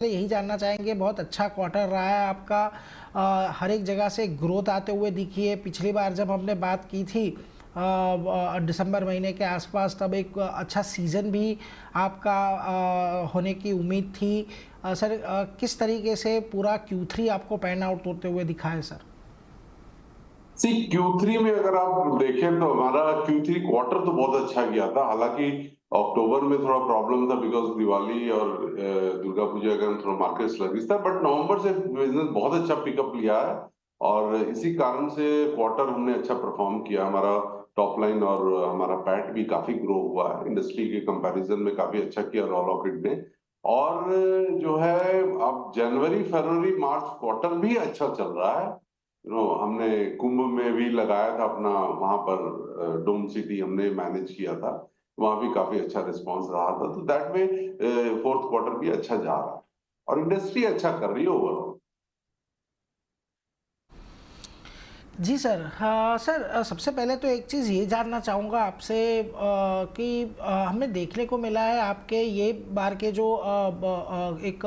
यही जानना चाहेंगे, बहुत अच्छा क्वार्टर रहा है आपका। हर एक जगह से ग्रोथ आते हुए दिखी है। पिछली बार जब हमने बात की थी दिसंबर महीने के आसपास, तब एक अच्छा सीज़न भी आपका होने की उम्मीद थी। सर, किस तरीके से पूरा Q3 आपको पैन आउट होते हुए दिखा है सर? सी Q3 में अगर आप देखें तो हमारा Q3 क्वार्टर तो बहुत अच्छा गया था। हालांकि अक्टूबर में थोड़ा प्रॉब्लम था बिकॉज दिवाली और दुर्गा पूजा का थोड़ा मार्केट स्लगिश था, बट नवंबर से बिजनेस बहुत अच्छा पिकअप लिया है और इसी कारण से क्वार्टर हमने अच्छा परफॉर्म किया। हमारा टॉप लाइन और हमारा पैट भी काफी ग्रो हुआ है, इंडस्ट्री के कंपैरिजन में काफी अच्छा किया रॉल ऑकिड ने। और जो है अब जनवरी फरवरी मार्च क्वार्टर भी अच्छा चल रहा है। हमने कुंभ में भी लगाया था अपना, वहां पर डोम सिटी हमने मैनेज किया था, वहां भी काफी अच्छा रिस्पांस रहा था। तो दैट में फोर्थ क्वार्टर भी अच्छा जा रहा है और इंडस्ट्री अच्छा कर रही है ओवरऑल। जी सर। हाँ सर, सबसे पहले तो एक चीज़ ये जानना चाहूँगा आपसे कि हमें देखने को मिला है आपके ये बार के जो एक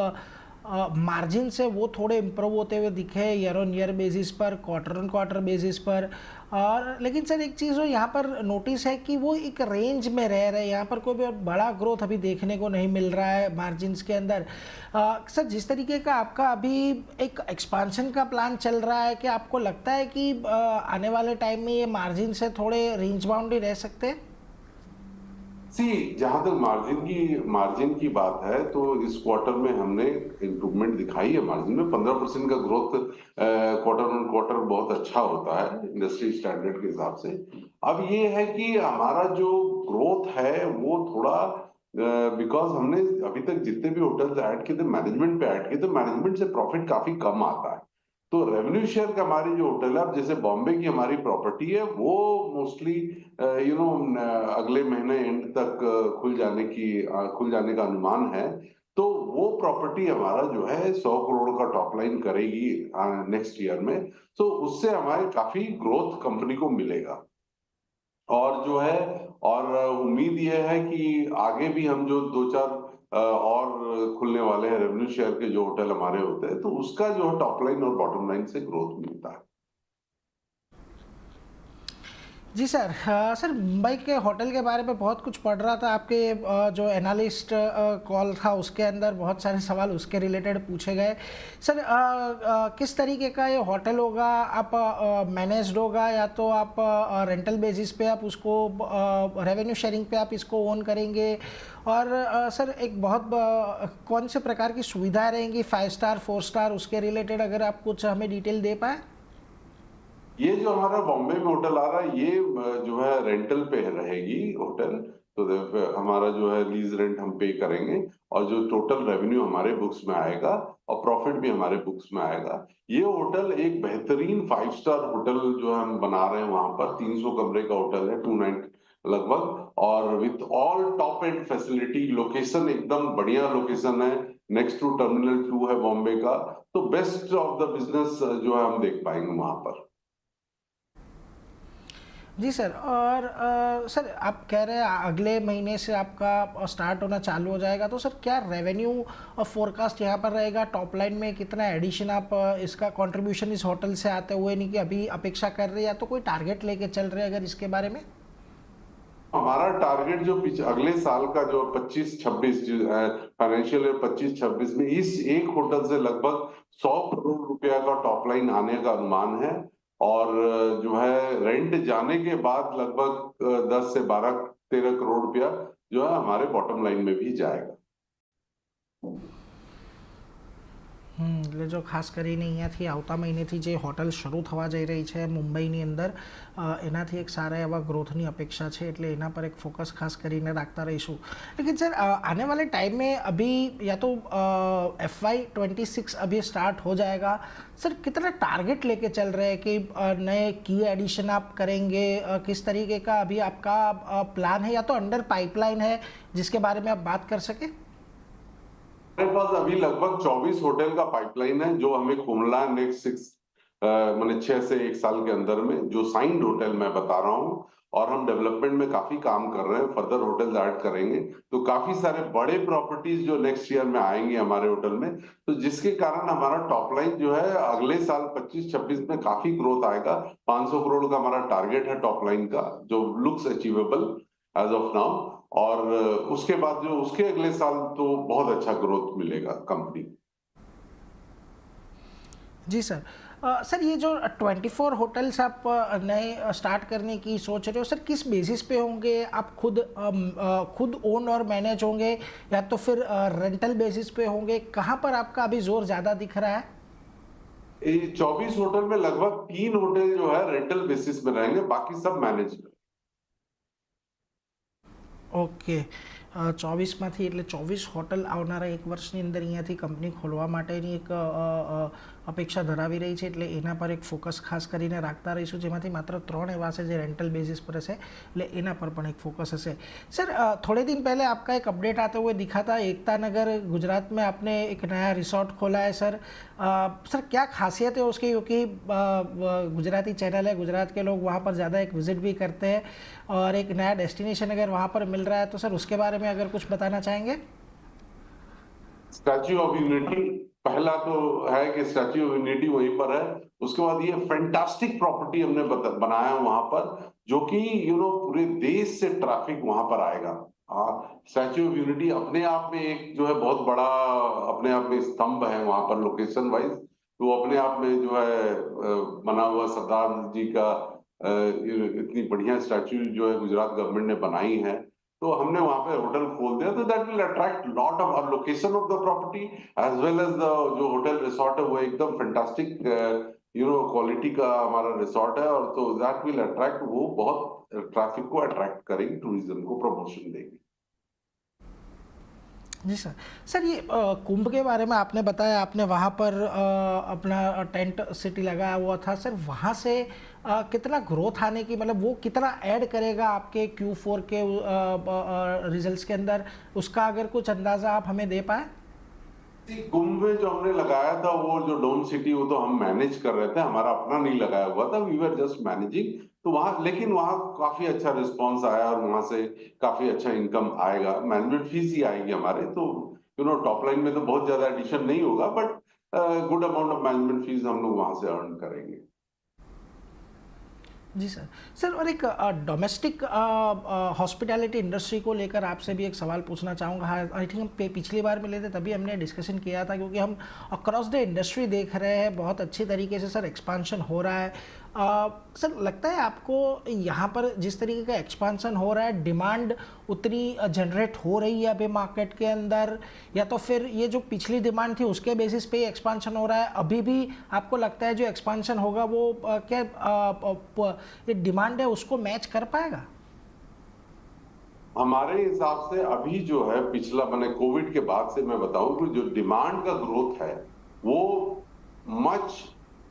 मार्जिन से वो थोड़े इम्प्रूव होते हुए दिखे ईयर ऑन ईयर बेसिस पर, क्वार्टर ऑन क्वार्टर बेसिस पर। और लेकिन सर एक चीज़ जो यहाँ पर नोटिस है कि वो एक रेंज में रह रहे हैं, यहाँ पर कोई भी बड़ा ग्रोथ अभी देखने को नहीं मिल रहा है मार्जिन्स के अंदर। सर, जिस तरीके का आपका अभी एक एक्सपांशन का प्लान चल रहा है, कि आपको लगता है कि आने वाले टाइम में ये मार्जिन से थोड़े रेंज बाउंड ही रह सकते हैं? सी जहां तक मार्जिन की बात है तो इस क्वार्टर में हमने इम्प्रूवमेंट दिखाई है। मार्जिन में 15% का ग्रोथ क्वार्टर ऑन क्वार्टर बहुत अच्छा होता है इंडस्ट्री स्टैंडर्ड के हिसाब से। अब ये है कि हमारा जो ग्रोथ है वो थोड़ा, बिकॉज हमने अभी तक जितने भी होटल्स ऐड किए थे मैनेजमेंट पे ऐड किए, तो मैनेजमेंट से प्रॉफिट काफी कम आता है। तो रेवेन्यू शेयर का हमारी जो होटल है, अब जैसे बॉम्बे की हमारी प्रॉपर्टी है वो मोस्टली अगले महीने एंड तक खुल जाने का अनुमान है। तो वो प्रॉपर्टी हमारा जो है 100 करोड़ का टॉप लाइन करेगी नेक्स्ट ईयर में। तो उससे हमारे काफी ग्रोथ कंपनी को मिलेगा। और जो है और उम्मीद यह है कि आगे भी हम जो दो चार और खुलने वाले हैं रेवेन्यू शेयर के जो होटल हमारे होते हैं, तो उसका जो है टॉप लाइन और बॉटम लाइन से ग्रोथ मिलता है। जी सर। सर, मुंबई के होटल के बारे में बहुत कुछ पढ़ रहा था आपके जो एनालिस्ट कॉल था उसके अंदर बहुत सारे सवाल उसके रिलेटेड पूछे गए। सर, किस तरीके का ये होटल होगा? आप मैनेज्ड होगा या तो आप रेंटल बेसिस पे आप उसको रेवेन्यू शेयरिंग पे आप इसको ओन करेंगे? और सर, एक बहुत कौन से प्रकार की सुविधाएं रहेंगी, 5 स्टार 4 स्टार, उसके रिलेटेड अगर आप कुछ हमें डिटेल दे पाए। ये जो हमारा बॉम्बे में होटल आ रहा है ये जो है रेंटल पे रहेगी होटल। तो हमारा जो है लीज रेंट हम पे करेंगे और जो टोटल रेवेन्यू हमारे बुक्स में आएगा और प्रॉफिट भी हमारे बुक्स में आएगा। ये होटल एक बेहतरीन 5 स्टार होटल जो हम बना रहे हैं, वहां पर 300 कमरे का होटल है, 290 लगभग, और with all top and facility. Location एकदम बढ़िया लोकेशन है, नेक्स्ट टू टर्मिनल 2 है बॉम्बे का। तो बेस्ट ऑफ द बिजनेस जो है हम देख पाएंगे वहां पर। जी सर। और सर, आप कह रहे हैं अगले महीने से आपका स्टार्ट होना चालू हो जाएगा, तो सर क्या रेवेन्यू फोरकास्ट यहाँ पर रहेगा? टॉप लाइन में कितना एडिशन आप इसका कंट्रीब्यूशन इस होटल से आते हुए नहीं कि अभी अपेक्षा कर रहे हैं, या तो कोई टारगेट लेके चल रहे हैं अगर इसके बारे में? हमारा टारगेट जो अगले साल का जो 25-26 फाइनेंशियल ईयर 25-26 में इस एक होटल से लगभग 100 करोड़ रुपया का टॉप लाइन आने का अनुमान है। और जो है रेंट जाने के बाद लगभग 10 से 12-13 करोड़ रुपया जो है हमारे बॉटम लाइन में भी जाएगा। એટલે જો ખાસ કરીને અહીંયાથી આવતા મહિનેથી જે હોટલ શરૂ થવા જઈ રહી છે મુંબઈની અંદર, એનાથી એક સારા એવા ગ્રોથની અपेक्षा છે, એટલે એના पर एक फोकस खास કરીને રાખતા રહીશું। लेकिन सर, आने वाले टाइम में अभी या तो FY26 अभी स्टार्ट हो जाएगा, सर कितना टारगेट लेके चल रहे हैं कि नए की एडिशन आप करेंगे? किस तरीके का अभी आपका प्लान है, या तो अंडर पाइपलाइन है जिसके बारे में आप बात कर सके? हमारे पास अभी लगभग 24 होटल का पाइपलाइन है जो हमें खोलना है नेक्स्ट 6 मैंने 6 से 1 साल के अंदर में, जो साइंड होटल मैं बता रहा हूँ। और हम डेवलपमेंट में काफी काम कर रहे हैं, फर्दर होटल ऐड करेंगे, तो काफी सारे बड़े प्रॉपर्टीज जो नेक्स्ट ईयर में आएंगे हमारे होटल में, तो जिसके कारण हमारा टॉप लाइन जो है अगले साल 25-26 में काफी ग्रोथ आएगा। 500 करोड़ का हमारा टारगेट है टॉप लाइन का, जो looks achievable as of now. और उसके बाद जो उसके अगले साल तो बहुत अच्छा ग्रोथ मिलेगा कंपनी। जी सर। सर ये जो 24 होटल्स आप नए स्टार्ट करने की सोच रहे हो सर, किस बेसिस पे होंगे? आप खुद ओन और मैनेज होंगे या तो फिर रेंटल बेसिस पे होंगे? कहाँ पर आपका अभी जोर ज़्यादा दिख रहा है? ये 24 होटल में लगभग 3 होटल जो है रेंटल बेसिस में रहेंगे, बाकी सब मैनेज। ઓકે 24માંથી એટલે 24 હોટલ આવનારા 1 વર્ષની અંદર અહીંયાથી કંપની ખોલવા માટેની એક અપેક્ષા ધરાવી રહી છે, એટલે એના પર એક ફોકસ ખાસ કરીને રાખતા રહીશું, જેમાંથી માત્ર 3 એવા છે જે રેન્ટલ બેસિસ પર હશે, એટલે એના પર પણ એક फोकस हसे। सर थोड़े दिन पहले आपका एक अपडेट आते हुए दिखा था, एकता नगर गुजरात में आपने एक नया रिसोर्ट खोला है सर। सर क्या खासियत है उसकी, क्योंकि गुजराती चैनल है, गुजरात के लोग वहाँ पर ज़्यादा एक विज़िट भी करते हैं और एक नया डेस्टिनेशन अगर वहाँ पर मिल रहा है तो सर उसके बारे में अगर कुछ बताना चाहेंगे। स्टैच्यू ऑफ यूनिटी पहला तो है कि स्टैच्यू ऑफ यूनिटी वहीं पर है। उसके बाद ये फैंटास्टिक प्रॉपर्टी हमने बनाया वहां पर, जो कि पूरे देश से ट्रैफिक वहां पर आएगा। स्टैच्यू ऑफ यूनिटी अपने आप में एक जो है बहुत बड़ा अपने आप में स्तंभ है वहां पर लोकेशन वाइज, तो अपने आप में जो है बना हुआ सरदार जी का इतनी बढ़िया स्टैच्यू जो है गुजरात गवर्नमेंट ने बनाई है, तो हमने वहां पे होटल खोल दिया, तो that will attract lot of location of the property as well as the जो होटल रिसोर्ट है वो एकदम फैंटास्टिक क्वालिटी का हमारा रिसोर्ट है, और तो दैट विल अट्रैक्ट, वो बहुत ट्रैफिक को अट्रैक्ट करेंगे, टूरिज्म को प्रमोशन देंगे। जी सर। सर ये कुंभ के बारे में आपने बताया, आपने वहाँ पर अपना टेंट सिटी लगाया हुआ था सर, वहाँ से कितना ग्रोथ आने की, मतलब वो कितना ऐड करेगा आपके Q4 के रिजल्ट्स के अंदर, उसका अगर कुछ अंदाजा आप हमें दे पाए। कुंभ में जो हमने लगाया था वो जो डोम सिटी, वो तो हम मैनेज कर रहे थे, हमारा अपना नहीं लगाया हुआ था, वी वर जस्ट मैनेजिंग, तो वहां लेकिन वहां काफी अच्छा रिस्पांस आया और वहां से काफी अच्छा इनकम आएगा, मैनेजमेंट फीस ही आएगी हमारे, तो टॉप लाइन में तो बहुत ज्यादा एडिशन नहीं होगा, but good amount of management fees हम लोग वहां से अर्न करेंगे। जी सर। सर और एक डोमेस्टिक हॉस्पिटैलिटी इंडस्ट्री को लेकर आपसे भी एक सवाल पूछना चाहूँगा। हाँ, आई थिंक हम पिछली बार मिले थे तभी हमने डिस्कशन किया था, क्योंकि हम अक्रॉस द इंडस्ट्री देख रहे हैं बहुत अच्छी तरीके से सर एक्सपांशन हो रहा है। सर लगता है आपको यहाँ पर जिस तरीके का एक्सपांशन हो रहा है, डिमांड उतनी जनरेट हो रही है अभी मार्केट के अंदर, या तो फिर ये जो पिछली डिमांड थी उसके बेसिस पे एक्सपांशन हो रहा है? अभी भी आपको लगता है जो एक्सपांशन होगा वो क्या ये डिमांड है उसको मैच कर पाएगा? हमारे हिसाब से अभी जो है पिछला मैंने कोविड के बाद से मैं बताऊं कि जो डिमांड का ग्रोथ है वो मच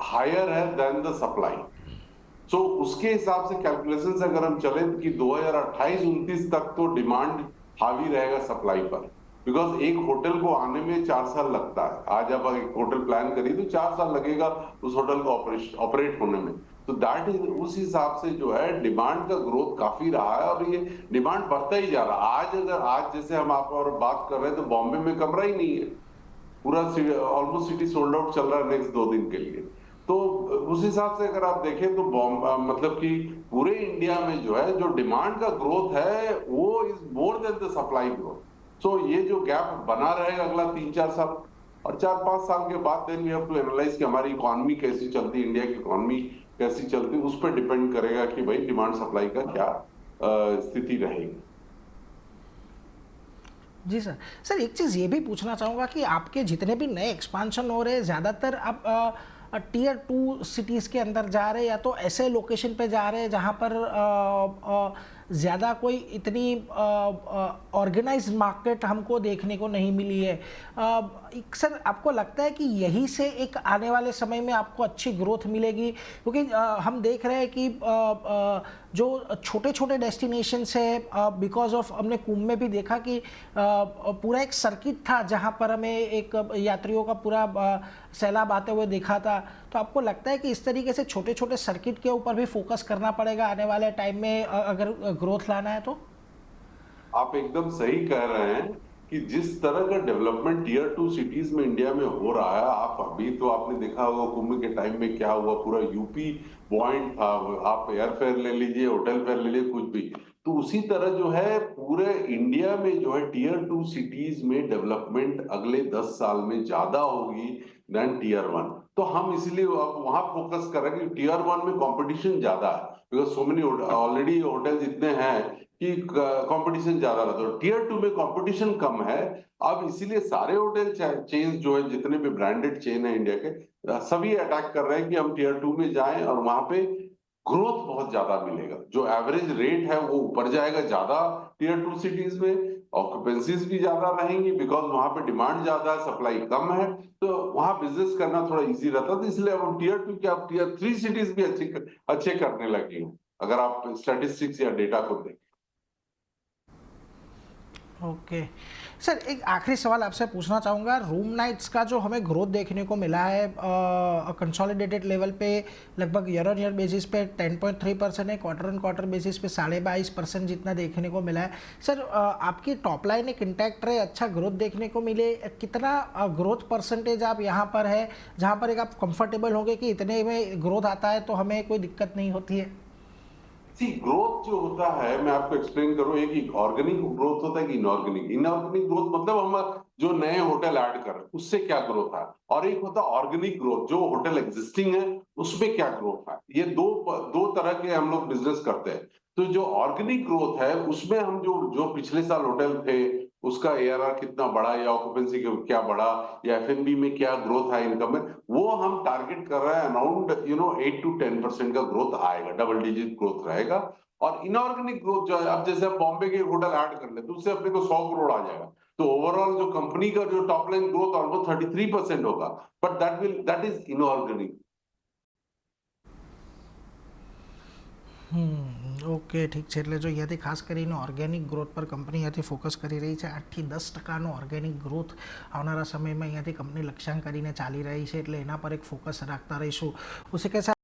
हायर है देन द सप्लाई। सो उसके हिसाब से कैलकुलेशन से अगर हम चले कि 2028-29 तक तो डिमांड हावी रहेगा सप्लाई पर, बिकॉज एक होटल को आने में 4 साल लगता है। आज आप एक होटल प्लान करिए तो 4 साल लगेगा उस होटल को ऑपरेट होने में, तो दैट इज उस हिसाब से जो है डिमांड का ग्रोथ काफी रहा है और ये डिमांड बढ़ता ही जा रहा है। आज जैसे हम आप और बात कर रहे हैं तो बॉम्बे में कमरा ही नहीं है, पूरा ऑलमोस्ट सिटी सोल्ड आउट चल रहा है नेक्स्ट 2 दिन के लिए। तो उस हिसाब से अगर आप देखें तो मतलब कि पूरे इंडिया में जो है जो डिमांड का ग्रोथ है वो is more than the supply growth. So ये जो गैप बना रहेगा अगला 3-4 साल, और 4-5 साल के बाद then we have to analyse कि हमारी इकोनॉमी कैसी चलती है, इंडिया की इकोनॉमी कैसी चलती है, उस पर डिपेंड करेगा कि भाई डिमांड सप्लाई का क्या स्थिति रहेगी। जी सर। सर एक चीज़ ये भी पूछना चाहूँगा कि आपके जितने भी नए एक्सपांशन हो रहे हैं ज़्यादातर आप टीयर 2 सिटीज़ के अंदर जा रहे हैं या तो ऐसे लोकेशन पे जा रहे हैं जहाँ पर ज़्यादा कोई इतनी ऑर्गेनाइज्ड मार्केट हमको देखने को नहीं मिली है। सर आपको लगता है कि यही से एक आने वाले समय में आपको अच्छी ग्रोथ मिलेगी? क्योंकि हम देख रहे हैं कि जो छोटे छोटे डेस्टिनेशंस है, बिकॉज ऑफ हमने कुंभ में भी देखा कि पूरा एक सर्किट था जहां पर हमें एक यात्रियों का पूरा सैलाब आते हुए देखा था। तो आपको लगता है कि इस तरीके से छोटे छोटे सर्किट के ऊपर भी फोकस करना पड़ेगा आने वाले टाइम में अगर ग्रोथ लाना है तो? आप एकदम सही कह रहे हैं कि जिस तरह का डेवलपमेंट टीयर 2 सिटीज में इंडिया में हो रहा है, आप अभी तो आपने देखा होगा कुंभ के टाइम में क्या हुआ, पूरा यूपी पॉइंट था। आप एयर फेयर ले लीजिए, होटल फेयर ले लीजिए, कुछ भी। तो उसी तरह जो है पूरे इंडिया में जो है टीयर 2 सिटीज में डेवलपमेंट अगले 10 साल में ज्यादा होगी देन टीयर 1। तो हम इसलिए अब वहां फोकस कर रहे हैं कि टीयर 1 में कंपटीशन ज्यादा है, because so many already hotels इतने हैं कि कंपटीशन ज्यादा रहता है। टीयर 2 में कंपटीशन कम है। अब इसीलिए सारे होटल चेन जो है, जितने भी ब्रांडेड चेन है इंडिया के, सभी अटैक कर रहे हैं कि हम टीयर 2 में जाएं और वहां पे ग्रोथ बहुत ज्यादा मिलेगा। जो एवरेज रेट है वो ऊपर जाएगा ज्यादा टीयर 2 सिटीज में, ऑक्यूपेंसीज भी ज्यादा रहेंगी बिकॉज वहां पे डिमांड ज्यादा है, सप्लाई कम है, तो वहां बिजनेस करना थोड़ा इजी रहता है। तो इसलिए अब टीयर 2 क्या टीयर 3 सिटीज भी अच्छे करने लगे हैं, अगर आप स्टैटिस्टिक्स या डेटा को देखें। ओके सर, एक आखिरी सवाल आपसे पूछना चाहूँगा। रूम नाइट्स का जो हमें ग्रोथ देखने को मिला है कंसोलिडेटेड लेवल पे लगभग ईयर ऑन ईयर बेसिस पे 10.3% है, क्वार्टर ऑन क्वार्टर बेसिस पे 22.5% जितना देखने को मिला है। सर आपकी टॉप लाइन एक इंटैक्ट रहे, अच्छा ग्रोथ देखने को मिले, कितना ग्रोथ परसेंटेज आप यहाँ पर है जहाँ पर एक आप कंफर्टेबल होंगे कि इतने में ग्रोथ आता है तो हमें कोई दिक्कत नहीं होती है? सी ग्रोथ जो होता है, मैं आपको एक्सप्लेन करूं, एक ऑर्गेनिक ग्रोथ होता है कि इनऑर्गेनिक। इनऑर्गेनिक ग्रोथ मतलब हम जो नए होटल ऐड कर रहे हैं उससे क्या ग्रोथ है, और एक होता है ऑर्गेनिक ग्रोथ, जो होटल एग्जिस्टिंग है उसमें क्या ग्रोथ है। ये दो तरह के हम लोग बिजनेस करते हैं। तो जो ऑर्गेनिक ग्रोथ है उसमें हम जो जो पिछले साल होटल थे उसका एआरआर कितना बढ़ा, या ऑक्यूपेंसी क्या बढ़ा, या एफएनबी में क्या ग्रोथ है इनकम में, वो हम टारगेट कर रहे हैं अराउंड 8 to 10% का ग्रोथ आएगा, डबल डिजिट ग्रोथ रहेगा। और इनऑर्गेनिक ग्रोथ जो है, अब जैसे आप बॉम्बे के होटल ऐड कर ले तो उससे अपने को 100 करोड़ आ जाएगा, तो ओवरऑल जो कंपनी का जो टॉप लाइन ग्रोथ ऑलमोस्ट 33% होगा, but that is inorganic. Okay ઠીક છે, એટલે જો અહીંયાથી ખાસ કરીને ઓર્ગેનિક ગ્રોથ પર કંપની અહીંયાથી ફોકસ કરી રહી છે। 8 થી 10% ઓર્ગેનિક ગ્રોથ આવનારા સમયમાં અહીંયાથી કંપની લક્ષ્યાંક કરીને ચાલી રહી છે, એટલે એના પર એક ફોકસ રાખતા રહીશું। ઉसी के साथ